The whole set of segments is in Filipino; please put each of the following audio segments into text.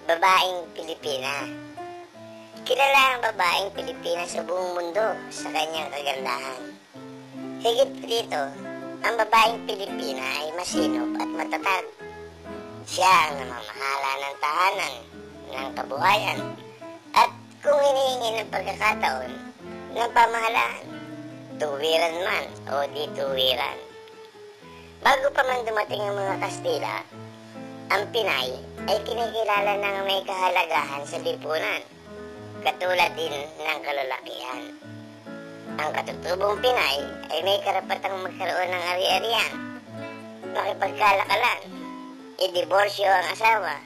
Babaeng Pilipina. Kilala ang babaeng Pilipina sa buong mundo sa kanyang kagandahan. Higit dito, ang babaeng Pilipina ay masinop at matatag. Siya ang namamahala ng tahanan, ng kabuhayan, at kung hinihingi ng pagkakataon ng pamahalaan, tuwiran man o di tuwiran. Bago pa man dumating ang mga Kastila, ang Pinay ay kinikilala ng may kahalagahan sa lipunan, katulad din ng kalalakihan. Ang katutubong Pinay ay may karapatang magkaroon ng ari-arian, makipagkalakalan, i-diborsyo ang asawa,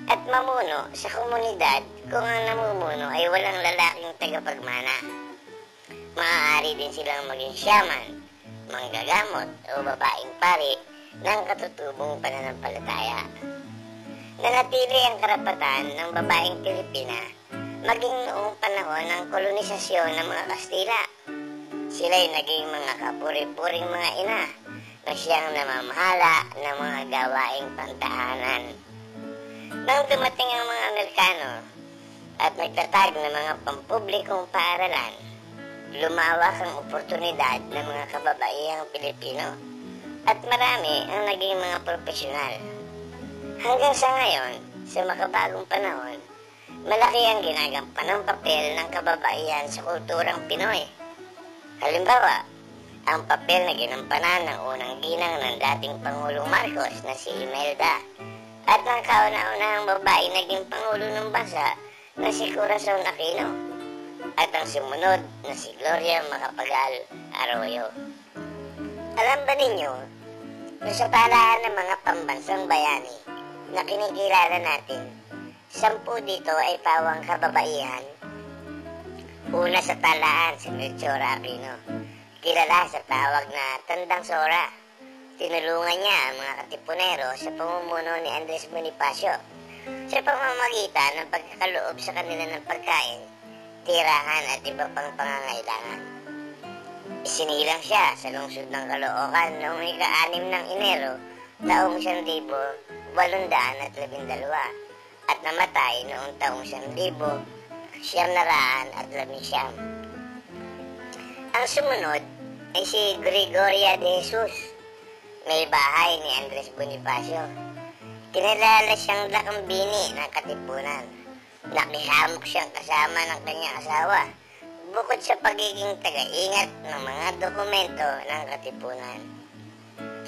at mamuno sa komunidad kung ang namumuno ay walang lalaking tagapagmana. Maaari din silang maging shaman, manggagamot o babaeng pari ng katutubong pananampalataya. Nanatili ang karapatan ng babaeng Pilipina maging noong panahon ng kolonisasyon ng mga Kastila. Sila'y naging mga kapuri-puring mga ina na siyang namamahala ng mga gawaing pantahanan. Nang dumating ang mga Amerikano at nagtatag ng mga pampublikong paaralan, lumawak ang oportunidad ng mga kababaihang Pilipino at marami ang naging mga profesional. Hanggang sa ngayon, sa makabagong panahon, malaki ang ginagampan ng papel ng kababaihan sa kulturang Pinoy. Halimbawa, ang papel na ginampanan ng unang ginang ng dating Pangulong Marcos na si Imelda at ng kauna-unahang babae naging Pangulo ng bansa na si Corazon Aquino at ang sumunod na si Gloria Macapagal Arroyo. Alam ba ninyo na sa talaan ng mga pambansang bayani na kinikilala natin, 10 dito ay pawang kababaihan? Una sa talaan si Melchor Aquino, kilala sa tawag na Tandang Sora. Tinulungan niya ang mga katipunero sa pamumuno ni Andres Bonifacio sa pamamagitan ng pagkakaloob sa kanila ng pagkain, tirahan at iba pang pangangailangan. Isinilang siya sa lungsod ng Caloocan noong ika-6 ng Enero taong 1812 at namatay noong taong 1919. Ang sumunod ay si Gregoria de Jesus, may bahay ni Andres Bonifacio. Kinalala siyang lakambini ng katipunan. Nakihamok siyang kasama ng kanyang asawa, bukod sa pagiging taga-ingat ng mga dokumento ng katipunan.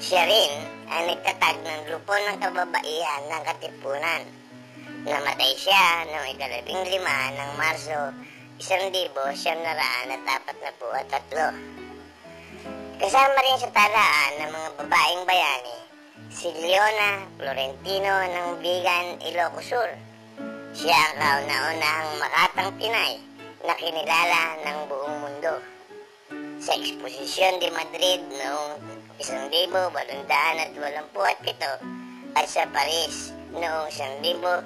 Siya rin ang nagtatag ng grupo ng kababaihan ng katipunan. Namatay siya noong 15 ng Marso 1943. Kasama rin sa talaan ng mga babaeng bayani si Leona Florentino ng Vigan, Ilocos Sur. Siya ang kauna-unahang Makatang Pinay na kinilala ng buong mundo. Sa Eksposisyon de Madrid noong 1887 at sa Paris noong 1889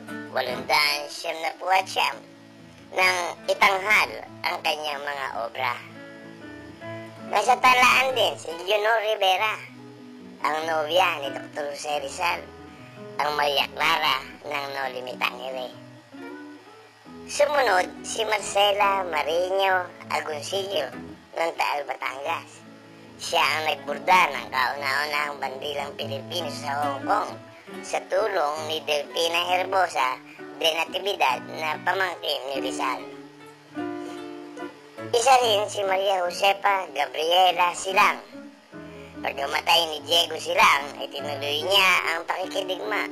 nang itanghal ang kanyang mga obra. Nasa talaan din si Leonor Rivera, ang nobya ni Dr. Jose Rizal, ang Maria Clara ng No Limitangere. Sumunod si Marcela Mariño Agoncillo ng Taal, Batangas. Siya ang nagburda ng kauna-unahang bandilang Pilipino sa Hong Kong sa tulong ni Delfina Herbosa de Natividad na pamangkin ni Rizal. Isa rin si Maria Josefa Gabriela Silang. Pagkamatay ni Diego Silang ay tinuloy niya ang pakikidigma.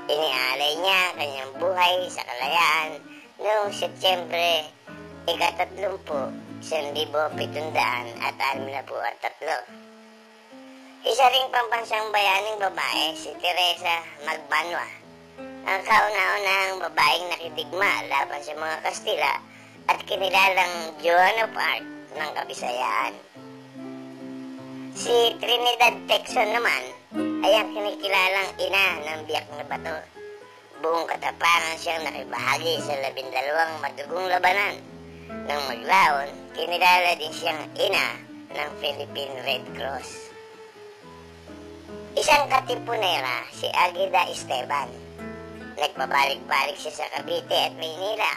Inialay niya kanyang buhay sa kalayaan noong Setyembre 30, 1763. Isa ring pambansang bayaning babae si Teresa Magbanwa, ang kauna-unahang babaeng nakidigma laban sa mga Kastila at kinilalang Joan of Arc ng Kabisayaan. Si Trinidad Texon naman ay ang kinikilalang ina ng Biak na Bato. Buong katapangan siyang nakibahagi sa 12 madugong labanan. Nang maglaon, kinilala din siyang ina ng Philippine Red Cross. Isang katipunera si Agueda Esteban. Nagpabalik-balik siya sa Cavite at Maynila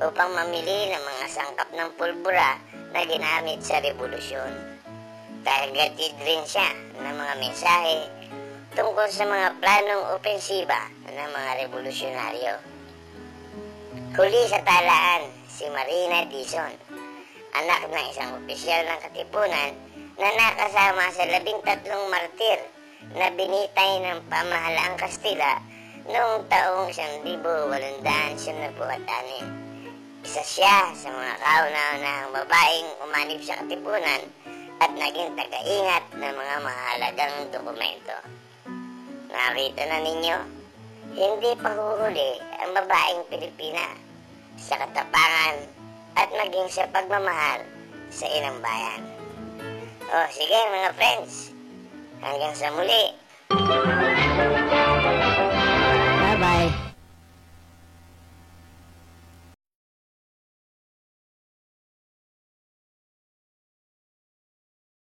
upang mamili ng mga sangkap ng pulbura na ginamit sa revolusyon. Targeted rin siya ng mga mensahe tungkol sa mga planong opensiba ng mga revolusyonaryo. Huli sa talaan, si Marina Dizon, anak ng isang opisyal ng Katipunan na nakasama sa 13 martir na binitay ng pamahalaang Kastila noong taong 1896. Isa siya sa mga kauna-unahang babaeng umanib sa Katipunan at naging taga-ingat ng mga mahalagang dokumento. Nakita na ninyo, hindi pa huhuli ang babaeng Pilipina sa katapangan at maging sa pagmamahal sa inang bayan. O sige mga friends, hanggang sa muli.